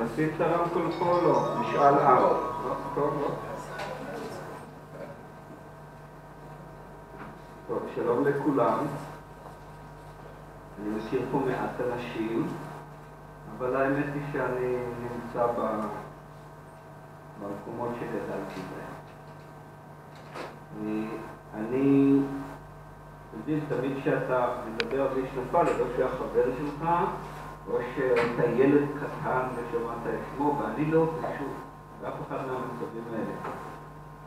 עשית את הרמקול פה או לא? משאל עם. טוב, לא? טוב, שלום לכולם. אני מכיר פה מעט אנשים, אבל האמת היא שאני נמצא במקומות שגדלתי בהם. אני יודעים, תמיד כשאתה מדבר על איש נפל, לא שהיה חבר שלך, או שאתה ילד קטן ושמעת את שמו, ואני לא פשוט, באף אחד מהמצבים האלה.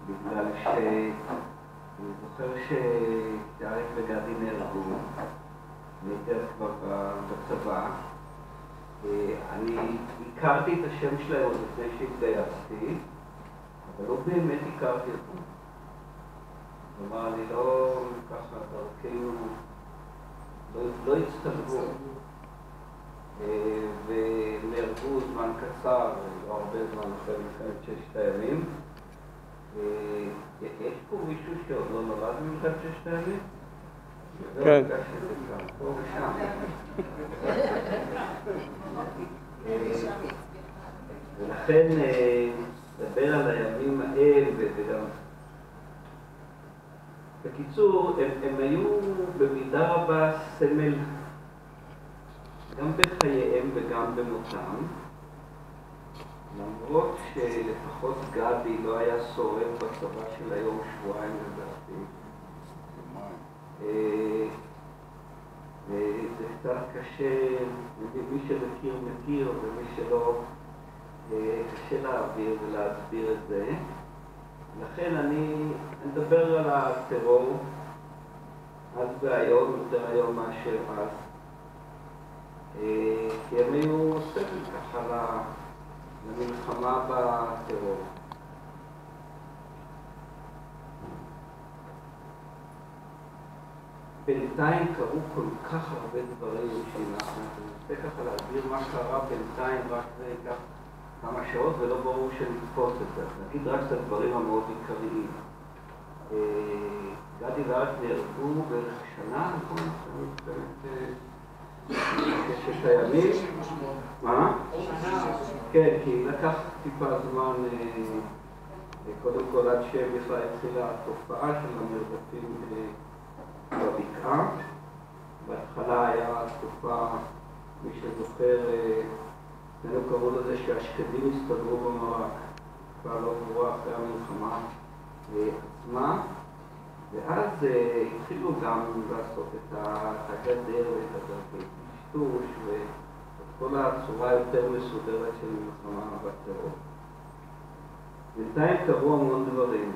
בגלל שאני זוכר שאריק וגדי נהרגו, אני הייתי כבר בצבא. אני הכרתי את השם שלהם עוד לפני שהתגייסתי, אבל לא באמת הכרתי אותו. כלומר, אני לא ככה דרכנו, לא הצטלבו. ונהרגו זמן קצר, לא הרבה זמן אחרי מלחמת ששת הימים. יש פה מישהו שעוד לא נולד במלחמת ששת הימים? כן. פה ושם. ולכן לדבר על הימים ההם וגם... בקיצור, הם היו במידה רבה סמל גם בחייהם וגם במותם, למרות שלפחות גדי לא היה שורד בצבא של היום שבועיים לדעתי. וזה קצת קשה, מי שמכיר מכיר ומי שלא, קשה להעביר ולהסביר את זה. לכן אני מדבר על הטרור אז והיום, יותר היום מאשר אז. כי הם היו סבל ככה למלחמה בטרור. בינתיים קרו כל כך הרבה דברים שאנחנו ננסה ככה להסביר מה קרה בינתיים, רק זה ייקח כמה שעות ולא ברור שנתפוס את זה. נגיד רק את הדברים המאוד עיקריים. גדי ואריק נהרגו בערך שנה, נכון? ששת הימים? מה? כן, כי לקח טיפה זמן, קודם כל עד שבכלל התחילה התופעה של המרדפים בבקעה. בהתחלה היה תופעה, מי שזוכר, אצלנו קראו לזה שהשקדים הסתדרו במרק, כבר לא ברורה אחרי המלחמה עצמה, ואז התחילו גם לעשות את הגדר ואת הדרכי טשטוש ואת כל הצורה יותר מסודרת של מלחמה בטרור. בינתיים קרו המון דברים.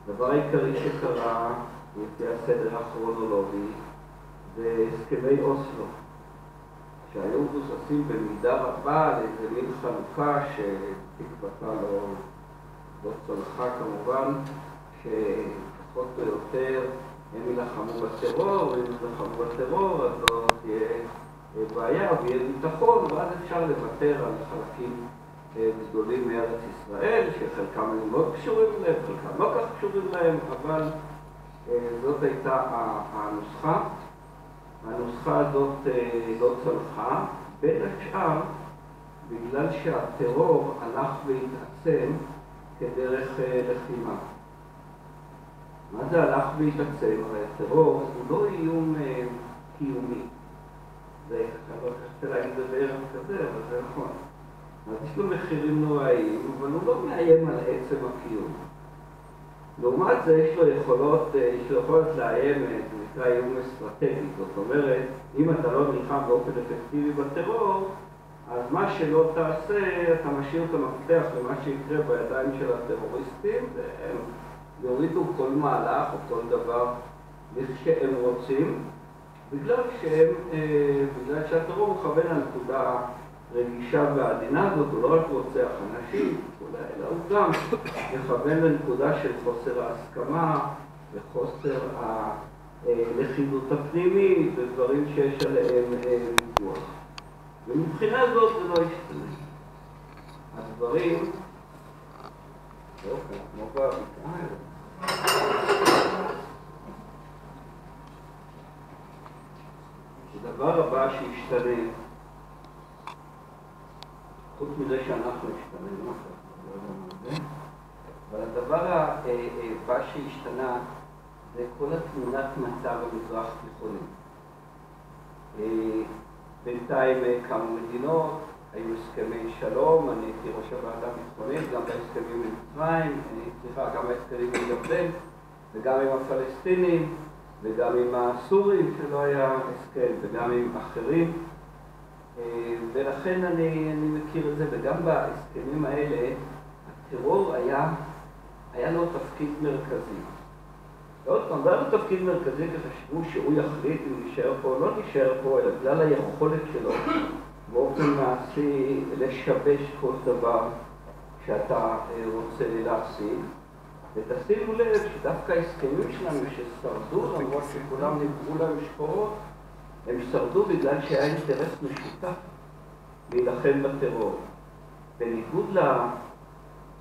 דבר העיקרי שקרה, לפי הסדר הכרונולוגי, זה הסכמי אוסלו, שהיו מבוססים במידה רבה על איזה מין חלוקה שתקוותה לא צלחה כמובן, שפחות או יותר הם ילחמו בטרור, ואם ילחמו בטרור אז לא תהיה בעיה ויהיה ביטחון, ואז אפשר לוותר על חלקים גדולים מארץ ישראל, שחלקם היו מאוד קשורים להם, חלקם לא כך קשורים להם, אבל זאת הייתה הנוסחה. הנוסחה הזאת לא צלחה, בין השאר בגלל שהטרור הלך והתעצם כדרך לחימה. מה זה הלך והתעצם? הרי הטרור הוא לא איום קיומי. זה ככה, לא חשבתי להגיד את זה בערב כזה, אבל זה נכון. אז יש לו מחירים נוראיים, אבל הוא לא מאיים על עצם הקיום. לעומת זה יש לו יכולת לאיים, זה נקרא איום אסטרטגי. זאת אומרת, אם אתה לא נלחם באופן אפקטיבי בטרור, אז מה שלא תעשה, אתה משאיר את המפתח למה שיקרה בידיים של הטרוריסטים, והם יורידו כל מהלך או כל דבר שהם רוצים, בגלל שהטרור מכוון לנקודה רגישה ועדינה הזאת, הוא לא רק רוצח אנשים, אלא הוא גם מכוון לנקודה של חוסר ההסכמה וחוסר הלכידות הפנימית ודברים שיש עליהם ויכוח. ומבחינה זאת זה לא ישתנה. הדברים, כמו בבקעה, הדבר הבא שישתנה חוץ מזה שאנחנו השתננו, אבל הדבר הבא שהשתנה זה כל התמונת מצב המזרח תיכוני. בינתיים כמה מדינות, היו הסכמי שלום, אני הייתי ראש הוועדה הביטחונית, גם בהסכמים עם מצרים, גם בהסכמים עם ירדן, וגם עם הפלסטינים, וגם עם הסורים שלא היה הסכם, וגם עם אחרים. ולכן אני מכיר את זה, וגם בהסכמים האלה, הטרור היה לו תפקיד מרכזי. ועוד פעם, זה היה לו תפקיד מרכזי, כי חשבו שהוא יחליט אם להישאר פה או לא להישאר פה, אלא בגלל היכולת שלו באופן מעשי לשבש כל דבר שאתה רוצה להשיג. ותשימו לב שדווקא ההסכמים שלנו ששרדו, למרות שכולם נבראו להם שחורות, הם שרדו בגלל שהיה אינטרס משותף להילחם בטרור. בניגוד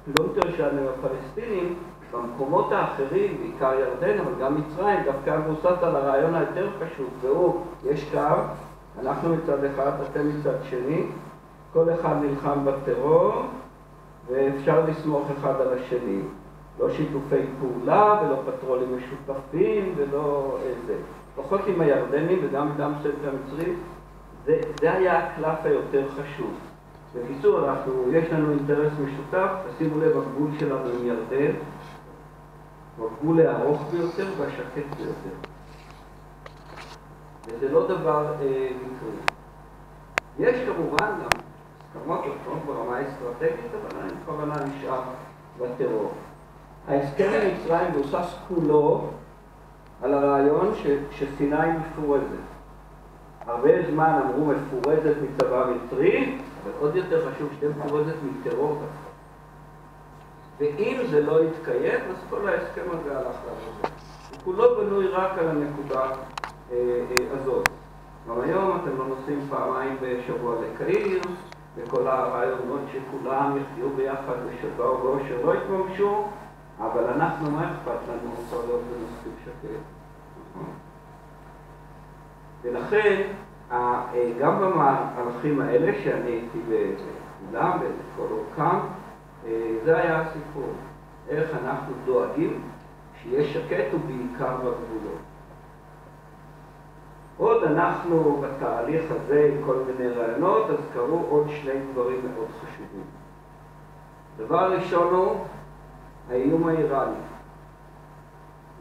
לפלונטר שלנו הפלסטינים, במקומות האחרים, בעיקר ירדן, אבל גם מצרים, דווקא מבוסס על הרעיון היותר פשוט, והוא, יש קו, אנחנו מצד אחד, אתם מצד שני, כל אחד נלחם בטרור, ואפשר לסמוך אחד על השני. לא שיתופי פעולה, ולא פטרולים משותפים, ולא איזה. פחות עם הירדנים וגם עם סנט המצרים, זה היה הקלף היותר חשוב. בקיצור, יש לנו אינטרס משותף, תשימו לב, הגבול שלנו עם ירדן, הגבול הארוך ביותר והשקט ביותר. וזה לא דבר מקרי. יש כמובן גם הסכמות לפחות ברמה האסטרטגית, אבל אני בכוונה נשאר בטרור. ההסכם עם מצרים מבוסס כולו על הרעיון שסיני מפורזת. הרבה זמן אמרו מפורזת מצבא מצרי, אבל עוד יותר חשוב שתהיה מפורזת מטרור. ואם זה לא יתקיים, אז כל ההסכם הזה הלך לעבוד. וכולו בנוי רק על הנקודה הזאת. גם היום אתם לא נוסעים פעמיים בשבוע לקהיר, וכל הרעיונות שכולם יחיו ביחד בשלווה ובאושר לא יתממשו, אבל אנחנו, מה אכפת לנו כל יום בנושאים שקט? ולכן, גם במערכים האלה שאני הייתי בכולם, בכל אורכם, זה היה הסיפור. איך אנחנו דואגים שיהיה שקט ובעיקר בגבולות. עוד אנחנו בתהליך הזה עם כל מיני רעיונות, אז קרו עוד שני דברים מאוד חשובים. דבר ראשון הוא האיום האיראני.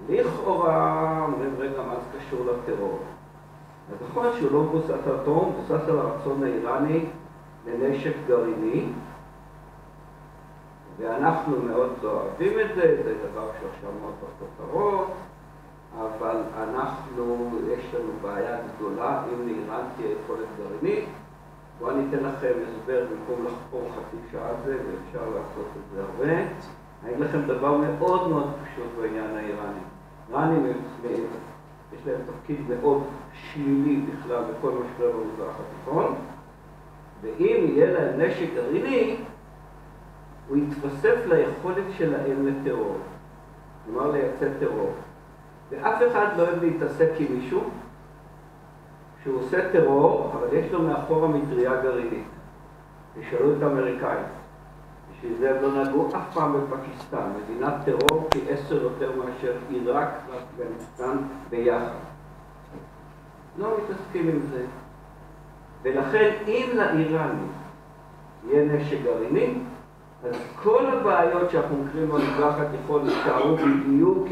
לכאורה, אומרים רגע, מה זה קשור לטרור? אז נכון שהוא לא מבוסס על טרור, מבוסס על הרצון האיראני לנשק גרעיני, ואנחנו מאוד לא אוהבים את זה, זה דבר שעכשיו מאוד בכותרות, אבל יש לנו בעיה גדולה אם לאיראן תהיה יכולת גרעינית. בואו אני אתן לכם הסבר במקום לחפור חצי שעה על זה, ואפשר לעשות את זה הרבה. אני אגיד לכם דבר מאוד מאוד פשוט בעניין האיראני. איראנים יש להם תפקיד מאוד שלילי בכלל בכל מה שקורה במזרח התיכון, ואם יהיה להם נשק גרעיני, הוא יתווסף ליכולת שלהם לטרור. כלומר, לייצא טרור. ואף אחד לא אוהב להתעסק עם מישהו שהוא עושה טרור, אבל יש לו מאחורה מטריה גרעינית. תשאלו את האמריקאים. בשביל זה הם לא נגעו אף פעם בפקיסטן. מדינת טרור פי 10 יותר מאשר עיראק ואפגניסטן ביחד. לא מתעסקים עם זה. ולכן אם לאיראנים יהיה נשק גרעיני, אז כל הבעיות שאנחנו מכירים במזרח התיכון יישארו בדיוק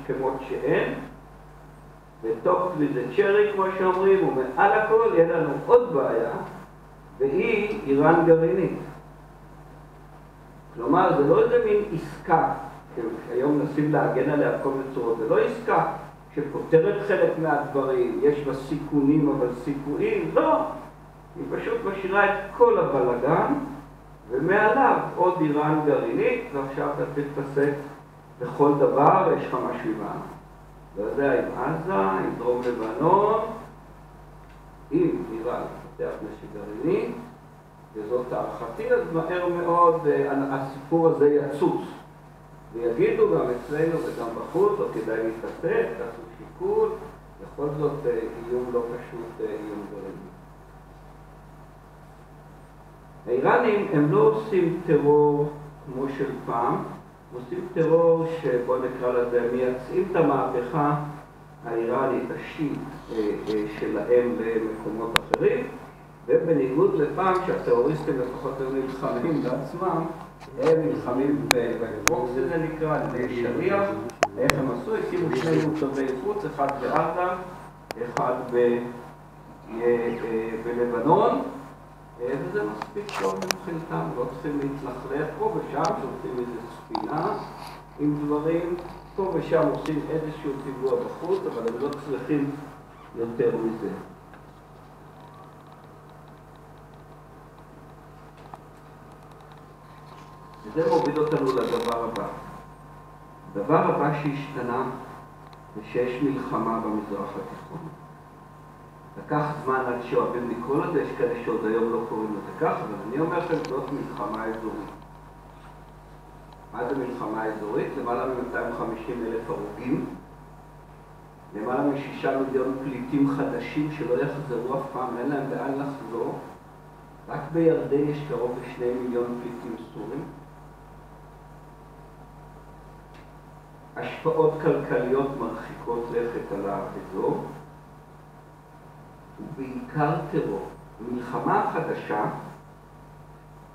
כמות שהן, ותוך כדי צ'רי, כמו שאומרים, ומעל הכל יהיה לנו עוד בעיה, והיא איראן גרעינית. כלומר, זה לא איזה מין עסקה, שהיום מנסים להגן עליה כל מצורות, זה לא עסקה שפותרת חלק מהדברים, יש בה סיכונים אבל סיכויים, לא. היא פשוט משאירה את כל הבלגן, ומעליו עוד איראן גרעינית, ועכשיו אתה תתעסק בכל דבר, ויש לך משהו עם העם. וזה עם עזה, עם דרום לבנון, אם איראן תפתח נשק גרעיני, וזאת הערכתי, אז מהר מאוד הסיפור הזה יצוץ. ויגידו גם אצלנו וגם בחוץ, לא כדאי להתעסק, תעשו שיקול, בכל זאת איום לא פשוט איום גרעיני. האיראנים הם לא עושים טרור כמו של פעם, הם עושים טרור שבוא נקרא לזה, מייצאים את המהפכה האיראנית, השיעית שלהם למקומות אחרים, ובניגוד לפעם שהטרוריסטים לפחות היו נלחמים בעצמם, הם נלחמים בבוקס, זה נקרא, על ידי שליח. איך הם עשו? הקימו שני מוצבי חוץ, אחד בעזה, אחד בלבנון, וזה מספיק טוב מבחינתם, לא צריכים להתלכלך פה ושם, שעושים איזו ספינה עם דברים, פה ושם עושים איזשהו פיגוע בחוץ, אבל הם לא צריכים יותר מזה. וזה מוביל אותנו לדבר הבא. הדבר הבא שהשתנה זה שיש מלחמה במזרח התיכון. לקח זמן עד שאוהבים לקרוא לזה, יש כאלה שעוד היום לא קוראים לזה כך, אבל אני אומר לכם, זאת מלחמה אזורית. מה זה מלחמה אזורית? למעלה מ-250,000 הרוגים, למעלה מ6 מיליון פליטים חדשים שלא יחזרו אף פעם, אין להם לאן לחזור. רק בירדן יש קרוב ל2 מיליון פליטים סורים. השפעות כלכליות מרחיקות לכת על האזור, ובעיקר טרור. המלחמה החדשה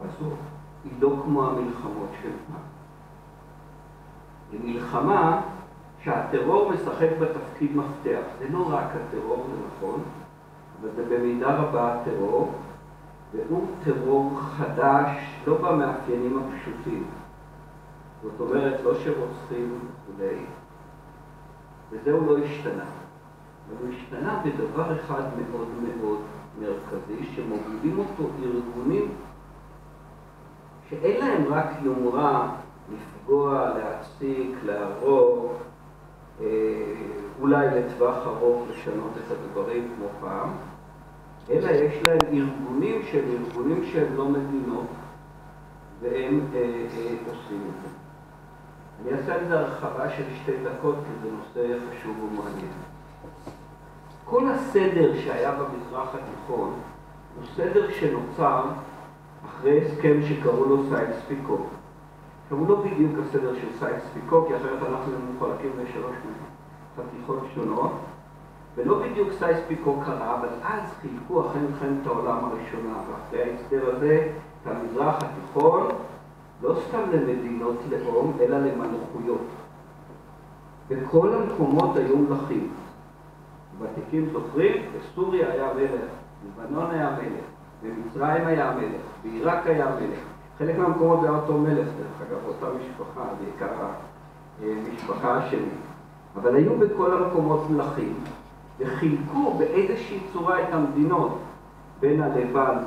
הזו היא לא כמו המלחמות של פעם. היא מלחמה שהטרור משחק בתפקיד מפתח. זה לא רק הטרור, זה נכון, אבל זה במידה רבה הטרור, והוא טרור חדש, לא במאפיינים הפשוטים. זאת אומרת, לא שרוצחים וכולי, וזהו לא השתנה. אבל הוא השתנה בדבר אחד מאוד מאוד מרכזי, שמובילים אותו ארגונים שאין להם רק יומרה לפגוע, להציק, להרוג, אולי לטווח ארוך לשנות את הדברים כמו פעם, אלא יש להם ארגונים שהם לא מדינות, והם עושים את זה. אני אעשה את זה הרחבה של 2 דקות, כי זה נושא חשוב ומעניין. כל הסדר שהיה במזרח התיכון הוא סדר שנוצר אחרי הסכם שקראו לו סייקס-פיקו. הוא לא בדיוק הסדר של סייקס-פיקו, כי אחרת אנחנו מחולקים ל3 חתיכות שונות, ולא בדיוק סייקס-פיקו קרה, אבל אז חילקו אחרי מלחמת העולם הראשונה, ואחרי ההסדר הזה, את המזרח התיכון, לא סתם למדינות לאום, אלא למלכויות. בכל המקומות היו מלכים. ותיקים זוכרים, בסוריה היה מלך, בלבנון היה מלך, במצרים היה מלך, בעיראק היה מלך. חלק מהמקומות היה אותו מלך, דרך אגב, אותה משפחה, בעיקר המשפחה השני. אבל היו בכל המקומות מלכים, וחילקו באיזושהי צורה את המדינות, בין הלבן,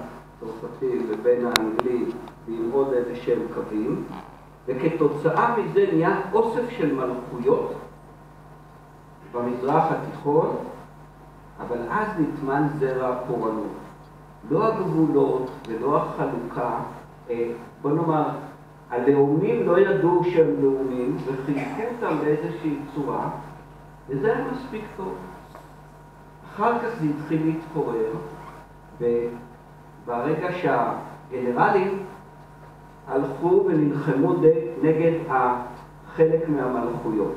צרפתי, ובין האנגלי, ועם עוד איזשהם קווים, וכתוצאה מזה נהיה אוסף של מלכויות במזרח התיכון, אבל אז נטמן זרע הפורענות. לא הגבולות ולא החלוקה, בוא נאמר, הלאומים לא ידעו שהם לאומים, וחילקו אותם באיזושהי צורה, וזה היה מספיק טוב. אחר כך זה התחיל להתפורר, וברגע שהגנרלים הלכו ונלחמו נגד חלק מהמלכויות.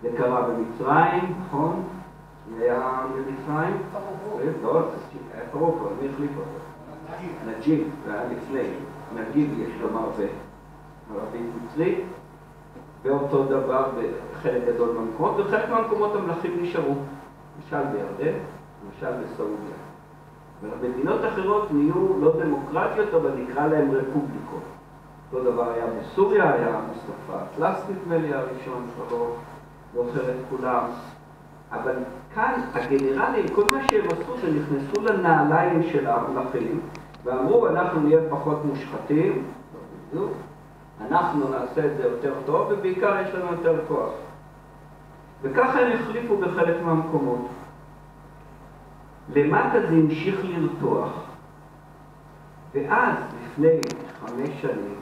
זה קרה במצרים, נכון? זה היה במצרים? לא, היה פרעה, מי החליף אותו? נג'יב, זה היה לפני. נגיב יש לומר בערבית מצרית, ואותו דבר בחלק גדול מהמקומות, וחלק מהמקומות המלכים נשארו. למשל בירדן, למשל בסעודיה. והמדינות אחרות נהיו לא דמוקרטיות, אבל נקרא להם רפובליקות. אותו דבר היה בסוריה, היה מוסטפא פלסטיק מלי הראשון, שלא זוכר את כולם. אבל כאן הגנרלים, כל מה שהם עשו זה נכנסו לנעליים של המלכים, ואמרו, אנחנו נהיה פחות מושחתים, אנחנו נעשה את זה יותר טוב, ובעיקר יש לנו יותר כוח. וככה הם החליפו בחלק מהמקומות. למטה זה המשיך לרתוח, ואז, לפני 5 שנים,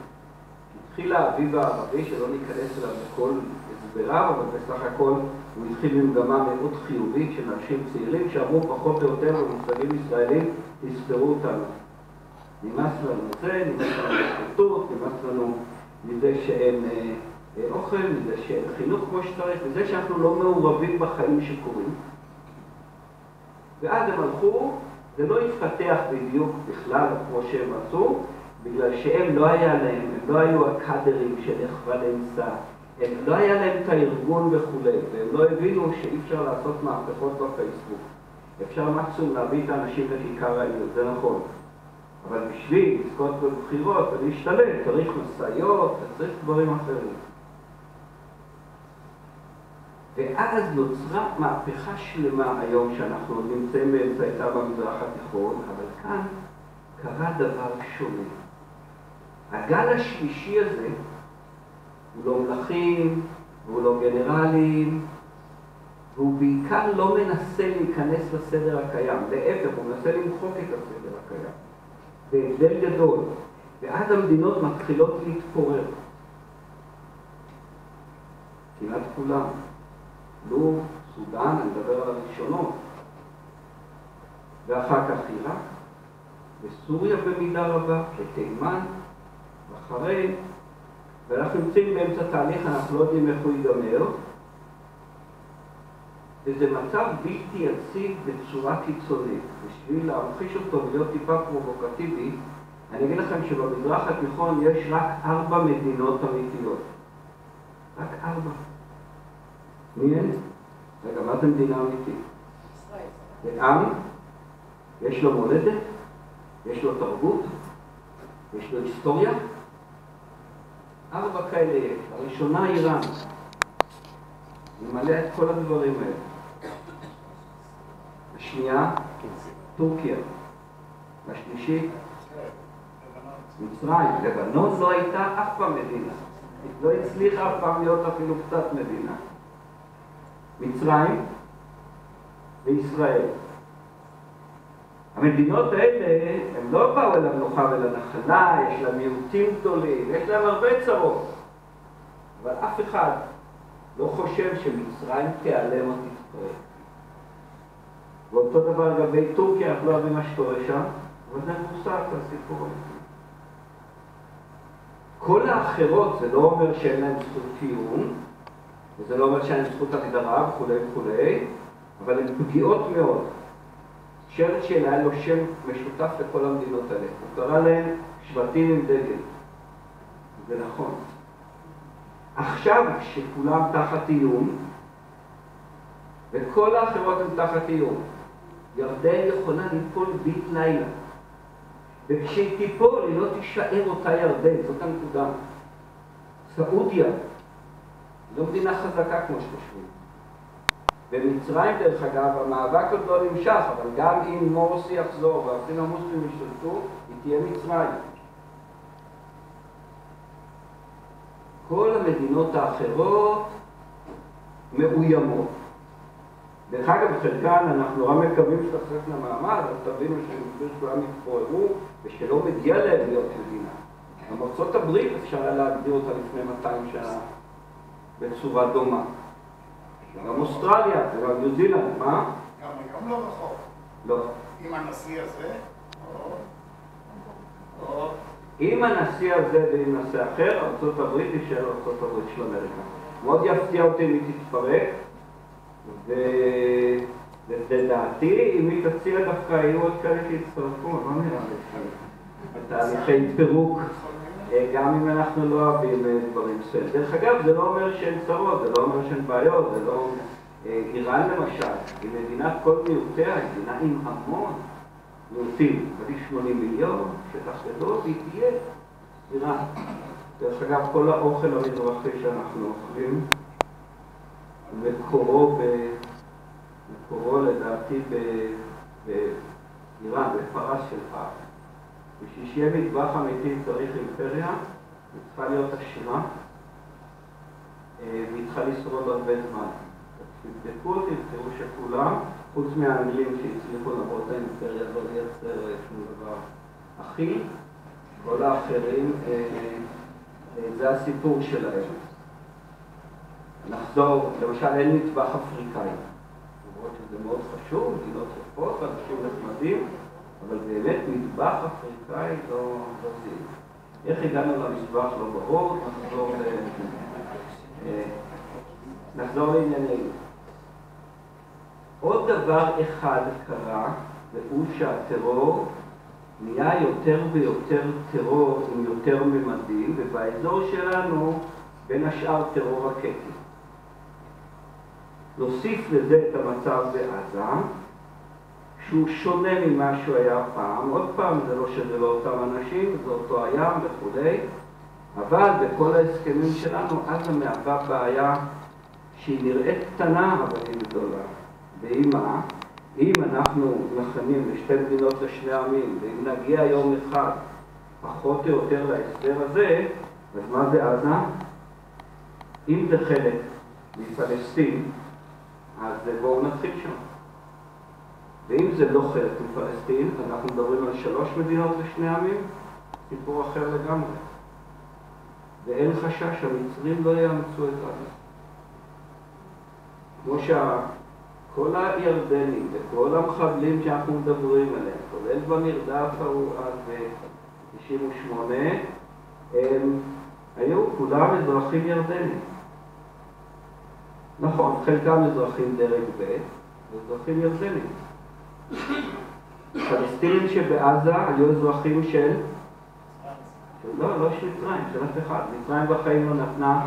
התחיל האביב הערבי, שלא ניכנס אליו בכל הסבריו, אבל בסך הכל הוא התחיל במגמה מאוד חיובית של אנשים צעירים, שאמרו פחות או יותר במושגים ישראלים, תספרו אותנו. נמאס לנו זה, נמאס לנו שחיתות, נמאס לנו מזה שאין אוכל, מזה שאין חינוך כמו שצריך, מזה שאנחנו לא מעורבים בחיים שקורים. ואז הם הלכו, זה לא התפתח בדיוק בכלל כמו שהם רצו, בגלל שהם לא היה להם, הם לא היו הקאדרים של אחווה לאמצע, הם לא היה להם את הארגון וכו', והם לא הבינו שאי אפשר לעשות מהפכות בפייסבוק. אפשר מקסימום להביא את האנשים לכיכר העיר, זה נכון. אבל בשביל לזכות בבחירות ולהשתלט, צריך מסעיות, צריך דברים אחרים. ואז נוצרה מהפכה שלמה היום שאנחנו נמצאים באמצעיתה במזרח התיכון, אבל כאן קרה דבר שונה. הגל השלישי הזה הוא לא מלכים, והוא לא גנרלים, והוא בעיקר לא מנסה להיכנס לסדר הקיים. להפך, הוא מנסה למחוק את הסדר הקיים. בהבדל גדול. ואז המדינות מתחילות להתפורר. כמעט כולם. לוב, סודן, אני מדבר על הראשונות. ואחר כך עיראק, וסוריה במידה רבה, ותימן, בחריין, ואנחנו נמצאים באמצע תהליך, אנחנו לא יודעים איך הוא ייגמר, וזה מצב בלתי יציב בצורה קיצונית. בשביל להמחיש אותו ולהיות טיפה פרובוקטיבי, אני אגיד לכם שבמזרח התיכון יש רק 4 מדינות אמיתיות. רק 4. מי אין? רגע, מה זה מדינה אמיתית? ישראל. זה עם, יש לו מולדת, יש לו תרבות, יש לו היסטוריה. 4 כאלה יש. הראשונה איראן. היא מלאה את כל הדברים האלה. השנייה, טורקיה. והשלישית, מצרים. לבנון לא הייתה אף פעם מדינה. היא לא הצליחה אף פעם להיות אפילו קצת מדינה. מצרים וישראל. המדינות האלה, הם לא באו אל המנוחה ולנחלה, יש להם מיעוטים גדולים, יש להם הרבה צרות. אבל אף אחד לא חושב שמצרים תיעלם או תתפרק. ואותו דבר לגבי טורקיה, אנחנו לא יודעים מה שקורה שם, אבל זה מוסק לסיפור הזה. כל האחרות, זה לא אומר שאין להם זכות קיום, וזה לא אומר שאין זכות הגדרה וכו' וכו', אבל הן פגיעות מאוד. צ'רצ'יל היה לו שם משותף לכל המדינות האלה. הוא קרא להם שבטים עם דגל. זה נכון. עכשיו, כשכולם תחת איום, וכל האחרות הן תחת איום, ירדן יכולה ליפול בית לילה. וכשהיא תיפול, היא לא תישאר אותה ירדן, זאת הנקודה. סעודיה, זו מדינה חזקה כמו שחושבים. במצרים, דרך אגב, המאבק עוד לא נמשך, אבל גם אם מורסי יחזור והאחים המוסלמים ישתלטו, היא תהיה מצרים. כל המדינות האחרות מאוימות. דרך אגב, חלקן אנחנו רק מקווים שתחסכנה מעמד, אז תבינו שכולם יתפוררו ושלא מגיע להם להיות מדינה. גם ארצות הברית אפשר היה להגדיר אותה לפני 200 שנה בצורה דומה. גם אוסטרליה, וגם ניו זילנד, מה? גם היום לא רחוק. לא. עם הנשיא הזה? עם הנשיא הזה ועם נשיא אחר, ארצות הברית יישאר ארצות הברית של אמריקה. מאוד יפתיע אותי אם היא תתפרק, ולדעתי, אם היא תציע דווקא, היו עוד כאלה שהצטרפו, לא נראה לי. בתהליכי פירוק, גם אם אנחנו לא אוהבים דברים סל. דרך אגב, זה לא אומר שאין צרות, זה לא אומר שאין בעיות, זה לא... איראן למשל, היא מדינת כל מיעוטיה, היא מדינה עם המון מיעוטים, אבל היא 80 מיליון, שטח גדול, והיא תהיה איראן. דרך אגב, כל האוכל המזרחי שאנחנו אוכלים, מקורו לדעתי באיראן, בפרס של פעם. בשביל שיהיה מטבח אמיתי צריך אימפריה, היא צריכה להיות עשירה, והיא צריכה לשרוד הרבה זמן. תבדקו אותי, תראו שכולם, חוץ מהאנגלים שהצליחו למרות האימפריה לא לייצר שום דבר אכיל, כל האחרים, זה הסיפור שלהם. נחזור, למשל אין מטבח אפריקאי, למרות שזה מאוד חשוב, מדינות יפות, אנשים נחמדים, אבל באמת מטבח אפריקאי לא זיהינו. איך הגענו למטבח לא ברור, נחזור לענייננו. עוד דבר אחד קרה, והוא שהטרור נהיה יותר ויותר טרור עם יותר ממדים, ובאזור שלנו בין השאר טרור רקטי. נוסיף לזה את המצב בעזה, שהוא שונה ממה שהוא היה פעם. עוד פעם, זה לא שזה לא אותם אנשים, זה אותו הים וכו'. אבל בכל ההסכמים שלנו, עזה מהווה בעיה שהיא נראית קטנה, אבל היא גדולה. והיא מה? אם אנחנו מכנים לשתי מדינות לשני עמים, ואם נגיע יום אחד פחות או יותר להסדר הזה, אז מה זה עזה? אם זה חלק מפלסטין, אז בואו נתחיל שם. ואם זה לא חלק מפלסטין, אנחנו מדברים על 3 מדינות לשני עמים, סיפור אחר לגמרי. ואין חשש שהמצרים לא יאמצו את עזה. כמו כל הירדנים וכל המחבלים שאנחנו מדברים עליהם, כולל במרדף ההוא עד ב-98, הם היו כולם אזרחים ירדנים. נכון, חלקם אזרחים דרג ב' ואזרחים ירדנים. פלסטינים שבעזה היו אזרחים של... לא של מצרים, של אף אחד. מצרים בחיים לא נתנה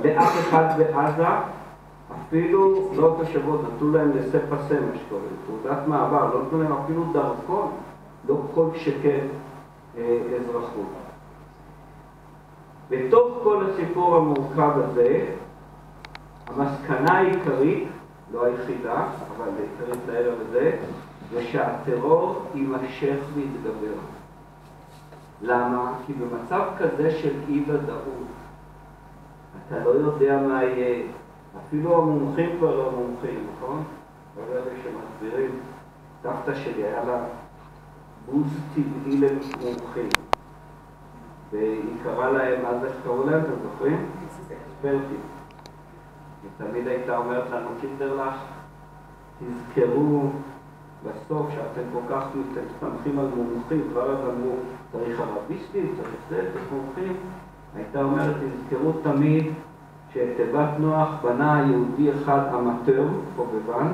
לאף אחד בעזה, אפילו לא תושבות, נתנו להם לספסה מה שקוראים, תעודת מעבר, לא נתנו להם אפילו דרכון, לא כל שכן אזרחות. בתוך כל הסיפור המורכב הזה, המסקנה העיקרית, לא היחידה, אבל העיקרית לערב הזה, זה שהטרור יימשך ויתגבר. למה? כי במצב כזה של אי-ודאות, אתה לא יודע מה יהיה. אפילו המומחים כבר לא מומחים, נכון? אלה שמסבירים, סבתא שלי היה לה בוז טבעי למומחים. והיא קראה להם, אז איך קראו להם, אתם זוכרים? אקספרטים. ותמיד הייתה אומרת לנו, קינדרלך, תזכרו בסוף שאתם כל כך מסתמכים על מומחים, כבר אז אמרו, צריך ערביסטים, צריך זה, צריך מומחים. הייתה אומרת, תזכרו תמיד שתיבת נוח בנה יהודי אחד אמטר, חובבן,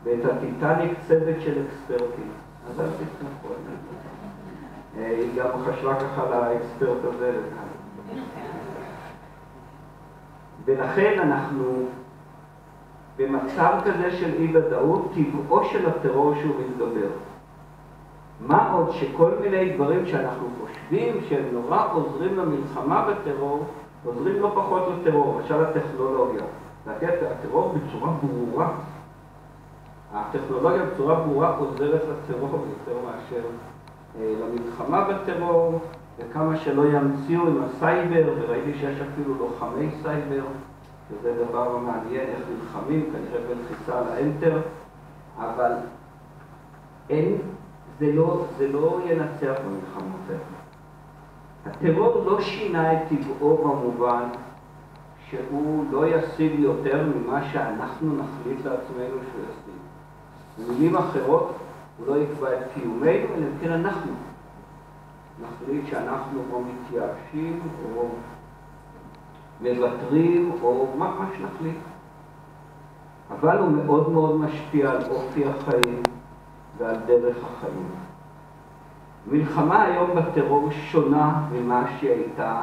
ואת הטיטניק צוות של אקספרטים. אז אל תתנפו. היא גם חשבה ככה לאקספרט הזה. ולכן אנחנו במצב כזה של אי-ודאות, טבעו של הטרור שהוא מתגבר. מה עוד שכל מיני דברים שאנחנו חושבים שהם נורא עוזרים למלחמה בטרור, עוזרים לא פחות לטרור, למשל הטכנולוגיה. הטרור בצורה ברורה. הטכנולוגיה בצורה ברורה עוזרת לטרור יותר מאשר למלחמה בטרור, וכמה שלא ימציאו עם הסייבר, וראיתי שיש אפילו לוחמי סייבר, שזה דבר מעניין, איך נלחמים, כנראה בלחיצה על האנטר, אבל זה לא ינצח במלחמות האלה. הטרור לא שינה את טבעו במובן שהוא לא ישיג יותר ממה שאנחנו נחליט לעצמנו שהוא ישיג. במילים אחרות, הוא לא יקבע את קיומנו, אלא כן אנחנו נחליט שאנחנו או מתייאשים או מוותרים או מה שנחליט. אבל הוא מאוד מאוד משפיע על אופי החיים ועל דרך החיים. מלחמה היום בטרור שונה ממה שהייתה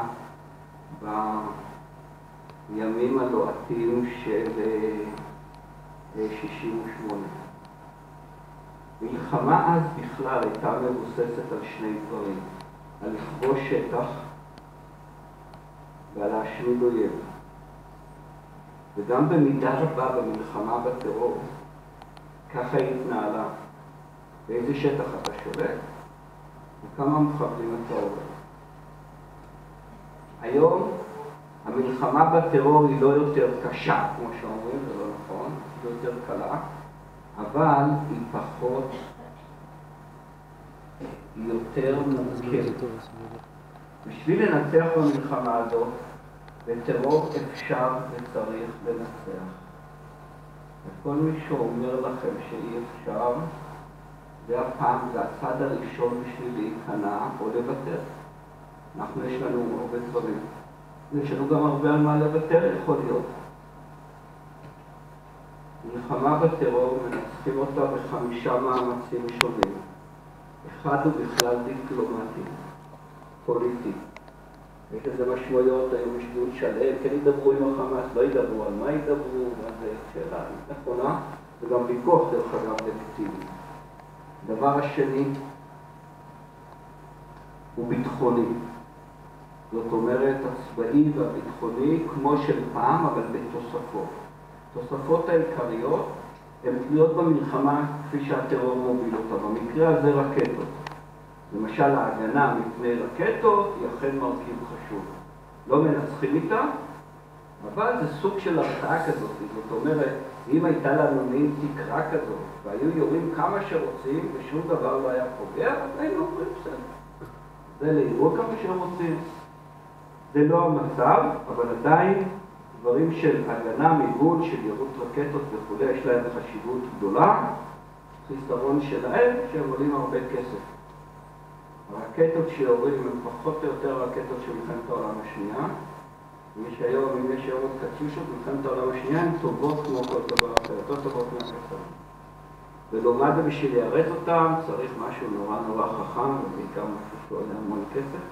בימים הלוהטים של 68. מלחמה אז בכלל הייתה מבוססת על שני דברים, על לכבוש שטח ועל להשמיד אויב. וגם במידה רבה במלחמה בטרור, ככה היא התנהלה. באיזה שטח אתה שולט? וכמה מחבלים אתה עובד. היום המלחמה בטרור היא לא יותר קשה, כמו שאומרים, זה לא נכון, היא לא יותר קלה, אבל היא פחות, היא יותר מורכבת. בשביל לנצח במלחמה הזאת, בטרור אפשר וצריך לנצח. וכל מי שאומר לכם שאי אפשר, זה הפעם, זה הצד הראשון בשביל להיכנע או לוותר. אנחנו יש לנו הרבה דברים. יש לנו גם הרבה על מה לוותר, יכול להיות. מלחמה בטרור מנצחים אותה ב5 מאמצים שונים. אחד הוא בכלל דיפלומטי, פוליטי. יש לזה משמעויות, היום יש דיון שלם, כן ידברו עם החמאס, לא ידברו, על מה ידברו, מה זה שאלה נכונה, וגם ויכוח דרך אגב לגיטימי. הדבר השני הוא ביטחוני. זאת אומרת, הצבאי והביטחוני כמו של פעם, אבל בתוספות. התוספות העיקריות הן תלויות במלחמה כפי שהטרור מוביל אותה. במקרה הזה רקטות. למשל, ההגנה מפני רקטות היא אכן מרכיב חשוב. לא מנצחים איתה, אבל זה סוג של הרתעה כזאת. זאת אומרת, אם הייתה לנו מין תקרה כזאת, והיו יורים כמה שרוצים ושום דבר לא היה פוגע, אז היינו אומרים בסדר. זה לירות כמה שרוצים. זה לא המצב, אבל עדיין דברים של הגנה, מיגון, של יירוט רקטות וכו', יש להם חשיבות גדולה. חיסרון שלהם שהם עולים הרבה כסף. הרקטות שיורים הן פחות או יותר רקטות של מלחמת העולם השנייה. אם יש היום עוד קטיושות מלחמת העולם השנייה, הן טובות כמו כל דבר אחר, יותר טובות מהקצר. ולעומת זה בשביל להיערך אותם צריך משהו נורא חכם, ובעיקר משהו שעולה המון כסף.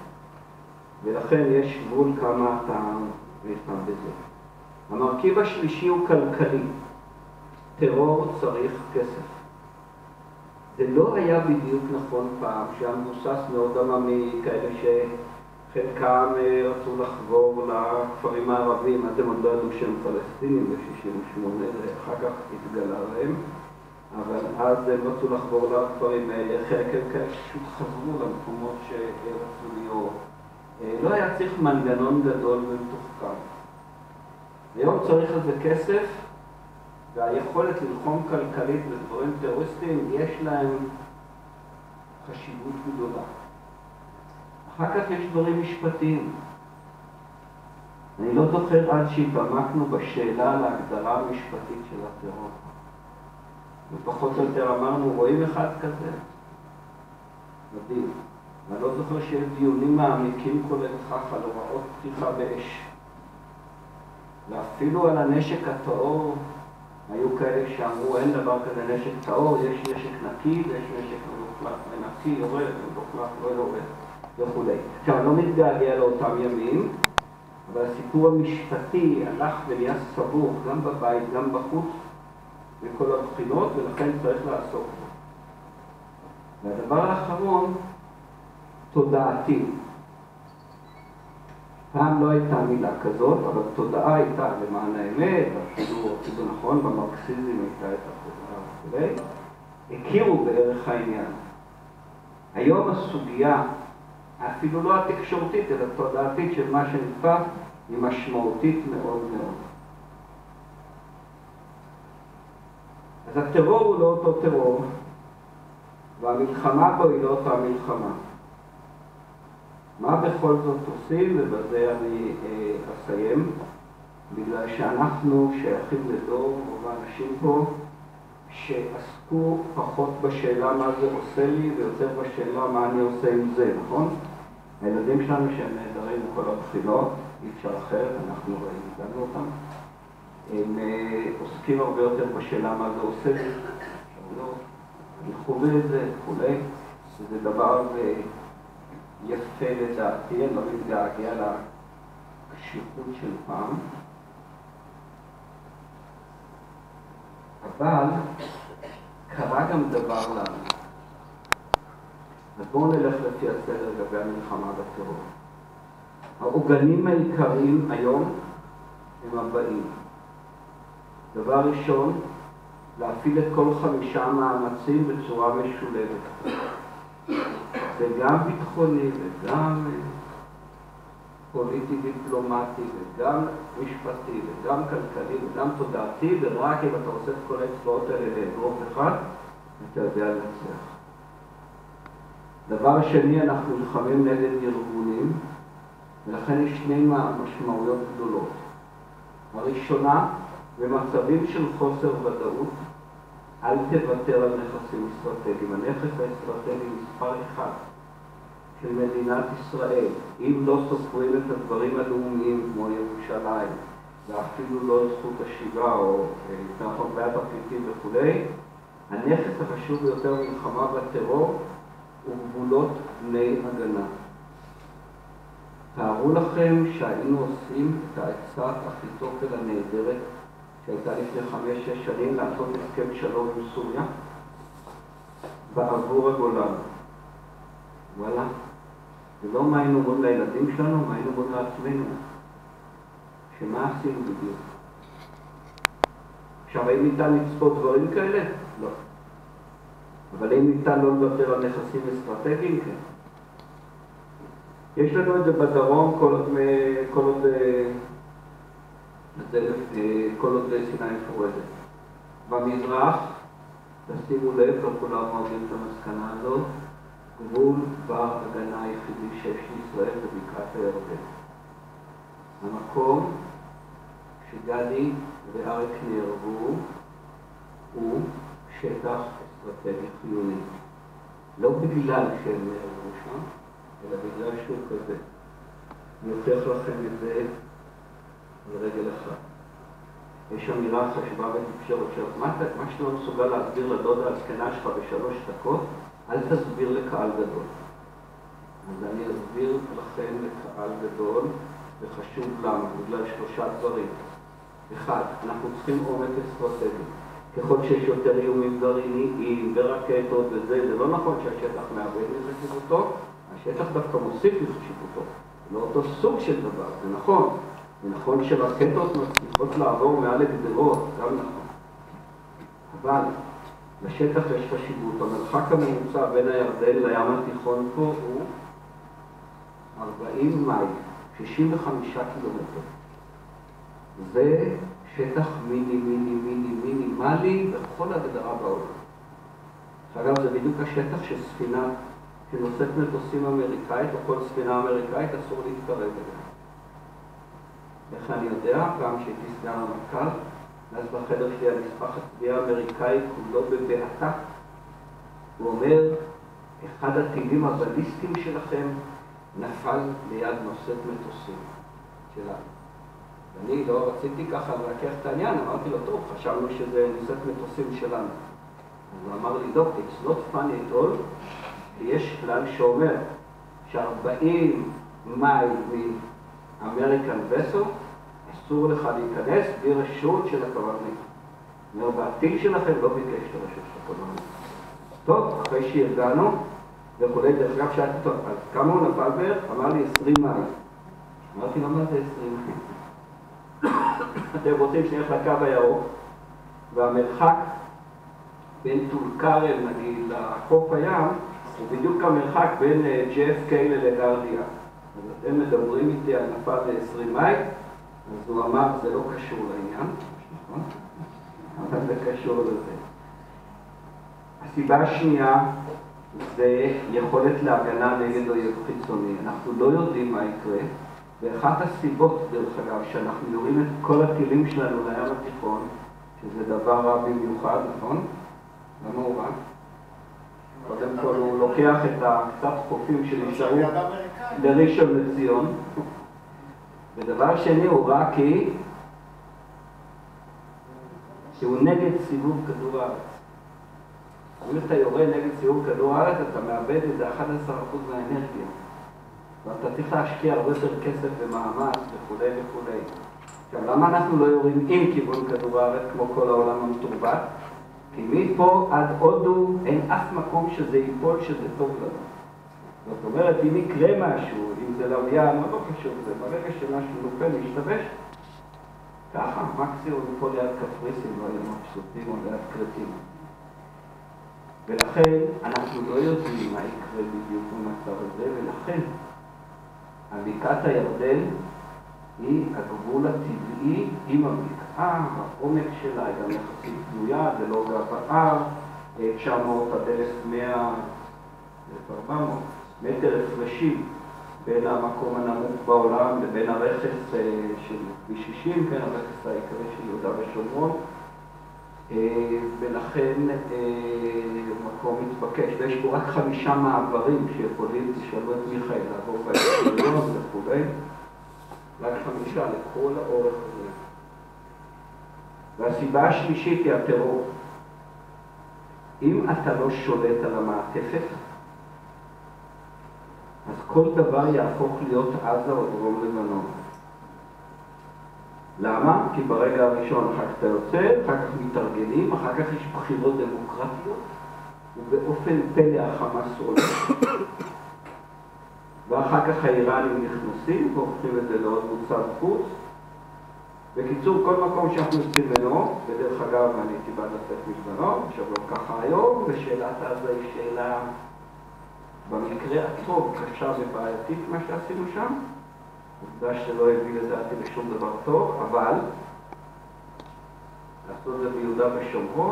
ולכן יש גבול כמה אתה נלחם בזה. המרכיב השלישי הוא כלכלי. טרור צריך כסף. זה לא היה בדיוק נכון פעם, שהיה מבוסס מאוד עממי, כאלה שחלקם רצו לחבור לכפרים הערבים, אז הם עוד לא ידעו שהם פלסטינים ב-68, אחר כך התגלה להם, אבל אז הם רצו לחבור לכפרים האלה, חלק הם כאלה שפשוט חזרו למקומות שרצו להיות. לא היה צריך מנגנון גדול ומתוחכם. היום צריך לזה כסף, והיכולת ללחום כלכלית לדברים טרוריסטיים, יש להם חשיבות גדולה. אחר כך יש דברים משפטיים. אני לא זוכר עד שהתעמקנו בשאלה על ההגדרה המשפטית של הטרור. ופחות או יותר אמרנו, רואים אחד כזה? מדהים. אני לא זוכר שיש דיונים מעמיקים כולל כך על הוראות פתיחה באש. ואפילו על הנשק הטהור, היו כאלה שאמרו, אין דבר כזה נשק טהור, יש נשק נקי ויש נשק מלוכלך, ונקי יורד, ומלוכלך לא יורד, וכו'. עכשיו, אני לא מתגעגע לאותם ימים, אבל הסיפור המשפטי הלך ונהיה סבוך, גם בבית, גם בחוץ, מכל הבחינות, ולכן צריך לעסוק בו. והדבר האחרון, תודעתי. פעם לא הייתה מילה כזאת, אבל תודעה הייתה למען האמת, אפילו נכון, במרקסיזם הייתה את התודעה וכו'. הכירו בערך העניין. היום הסוגיה, אפילו לא התקשורתית, אלא תודעתית של מה שנתפס, היא משמעותית מאוד מאוד. אז הטרור הוא לא אותו טרור, והמלחמה בו היא לא אותה מלחמה. מה בכל זאת עושים, ובזה אני אסיים, בגלל שאנחנו שייכים לדור, רוב האנשים פה, שעסקו פחות בשאלה מה זה עושה לי, ויותר בשאלה מה אני עושה עם זה, נכון? הילדים שלנו שהם נהדרים מכל הבחינות, אי אפשר אחרת, אנחנו ראינו אותם, הם עוסקים הרבה יותר בשאלה מה זה עושה לי, ילכו בזה, וכולי, וזה דבר יפה לדעתי, אני לא מתגעגע לקשיחות של פעם. אבל קרה גם דבר לנו. אז בואו נלך לפי הסדר לגבי המלחמה בטרור. העוגנים העיקריים היום הם הבאים. דבר ראשון, להפעיל את כל 5 מאמצים בצורה משולבת. זה גם ביטחוני וגם פוליטי דיפלומטי וגם משפטי וגם כלכלי וגם תודעתי, ורק אם אתה עושה את כל האצבעות האלה לאגרוף אחד, אתה יודע לנצח. דבר שני, אנחנו נלחמים נגד ארגונים, ולכן יש 2 משמעויות גדולות. הראשונה, במצבים של חוסר ודאות, אל תוותר על נכסים אסטרטגיים. הנכס האסטרטגי מספר אחד של מדינת ישראל, אם לא סופרים את הדברים הלאומיים כמו ירושלים, ואפילו לא זכות השיבה או נכון בעיית הפליטים וכו', הנכס החשוב ביותר מלחמה בטרור הוא גבולות בני הגנה. תארו לכם שהיינו עושים את העצת אחיתופל הנהדרת שהייתה לפני 5-6 שנים לעשות הסכם שלום עם סוריה בעבור הגולן. וואלה, זה לא מה היינו אומרים לילדים שלנו, מה היינו אומרים לעצמנו. שמה עשינו בדיוק? עכשיו, האם ניתן לצפות דברים כאלה? לא. אבל האם ניתן לא לוותר על נכסים אסטרטגיים? כן. יש לנו את זה בדרום כל עוד סיני מפורזת. במזרח, תשימו לב, לא כולם אוהבים את המסקנה הזאת, גבול בר הגנה היחידי שיש לישראל בבקעת הירדן. המקום שגדי ואריק נהרגו הוא שטח אסטרטגי חיוני. לא בגלל שהם נהרגו שם, אלא בגלל שהוא כזה. אני אוכיח לכם את זה על רגל אחד. יש אמירה חשובה בתקשורת מה שאתה לא מסוגל להסביר לדודה הזקנה שלך ב3 דקות, אל תסביר לקהל גדול. אז אני אסביר לכם לקהל גדול, וחשוב למה, בגלל 3 דברים. 1, אנחנו צריכים עומק אסטרטגי. ככל שיש יותר איומים גרעיניים ורקטות וזה, זה לא נכון שהשטח מאבד מחשיבותו, השטח דווקא מוסיף לחשיבותו. לא אותו סוג של דבר, זה נכון. זה נכון שרקטות מצליחות לעבור מעל לגדרות, גם נכון. אבל לשטח יש חשיבות. המרחק הממוצע בין הירדן לים התיכון פה הוא 40 מייל, 65 קילומטר. זה שטח מינימלי בכל הגדרה בעולם. אגב, זה בדיוק השטח של ספינה שנושאת מטוסים אמריקאית, או כל ספינה אמריקאית אסור להתקרב אליה. איך אני יודע? גם שהייתי סגן המנכ"ל, אז בחדר שלי הנספח הצבאי האמריקאי כולו בבעתה. הוא אומר, אחד הטילים הבליסטיים שלכם נפל ליד נושאת מטוסים שלנו. ואני לא רציתי ככה לרכך את העניין, אמרתי לו, טוב, חשבנו שזה נושאת מטוסים שלנו. אז הוא אמר לי, לא, it's not funny at all, יש כלל שאומר ש40 מייל מאמריקן וסו, אסור לך להיכנס בלי רשות של הקברניט. אומר, והטיל שלכם לא ביקש את הרשות של הקברניט. טוב, אחרי שהרגענו, וכולי, דרך אגב שאלתי אותו, אז כמה הוא נפל בערך? אמר לי 20 מייל. אמרתי לו, מה זה 20 מייל? אתם רוצים שנלך לקו הירוק, והמרחק בין טול כרם, נגיד, לחוף הים, הוא בדיוק המרחק בין JFK ללגרדיה. אז אתם מדברים איתי על נפל ל-20 מייל, אז הוא אמר, זה לא קשור לעניין, נכון? אבל זה קשור לזה. הסיבה השנייה זה יכולת להגנה נגד אויב חיצוני. אנחנו לא יודעים מה יקרה, ואחת הסיבות, דרך אגב, שאנחנו יורים את כל הטילים שלנו לים התיכון, שזה דבר רע במיוחד, נכון? למה הוא רע? קודם כל הוא לוקח את הקצת חופים שנשארו לראשון לציון. ודבר שני הוא רע כי הוא נגד סיבוב כדור הארץ. אם אתה יורה נגד סיבוב כדור הארץ, אתה מאבד איזה 11% מהאנרגיה. ואתה צריך להשקיע הרבה יותר כסף ומאמץ וכו' וכו'. עכשיו, למה אנחנו לא יורים עם כיוון כדור הארץ כמו כל העולם המתורבת? כי מפה עד הודו אין אף מקום שזה ייפול שזה טוב לנו. זאת אומרת, אם יקרה משהו, אם זה לוויין, לא חשוב זה, ברגע שמשהו נופל, משתבש, ככה, מקסימום נפול ליד קפריסין, לא היינו מבסוטים או ליד קרטים. ולכן, אנחנו לא יודעים מה יקרה בדיוק במצב הזה, ולכן, בקעת הירדן היא הגבול הטבעי עם הבקעה, העומק שלה היא גם יחסית גלויה, זה לא גבעה, 900 עד 1100, 1400 מטר הפרשים בין המקום הנמוך בעולם לבין הרכס של כביש 60, כן, הרכס העיקרי של יהודה ושומרון. ולכן מקום מתבקש. ויש פה רק 5 מעברים שיכולים, תשאלו את מיכאל, לעבור באשקלון וכו'. רק 5 לכל האורך הזה. והסיבה השלישית היא הטרור. אם אתה לא שולט על המעטפת, אז כל דבר יהפוך להיות עזה או דרום לבנון. למה? כי ברגע הראשון אחר כך אתה יוצא, אחר כך מתארגנים, אחר כך יש בחירות דמוקרטיות, ובאופן פלא החמאס עולה. ואחר כך האיראנים נכנסים והופכים את זה לעוד מוצב חוץ. בקיצור, כל מקום שאנחנו יוצאים ממנו, בדרך אגב, אני הייתי בעד לצאת מלבנון, עכשיו לא ככה היום, ושאלת עזה היא שאלה במקרה הטוב, קשה ובעייתית מה שעשינו שם. עובדה שלא הביא לדעתי לשום דבר טוב, אבל לעשות זה ביהודה ושומרון,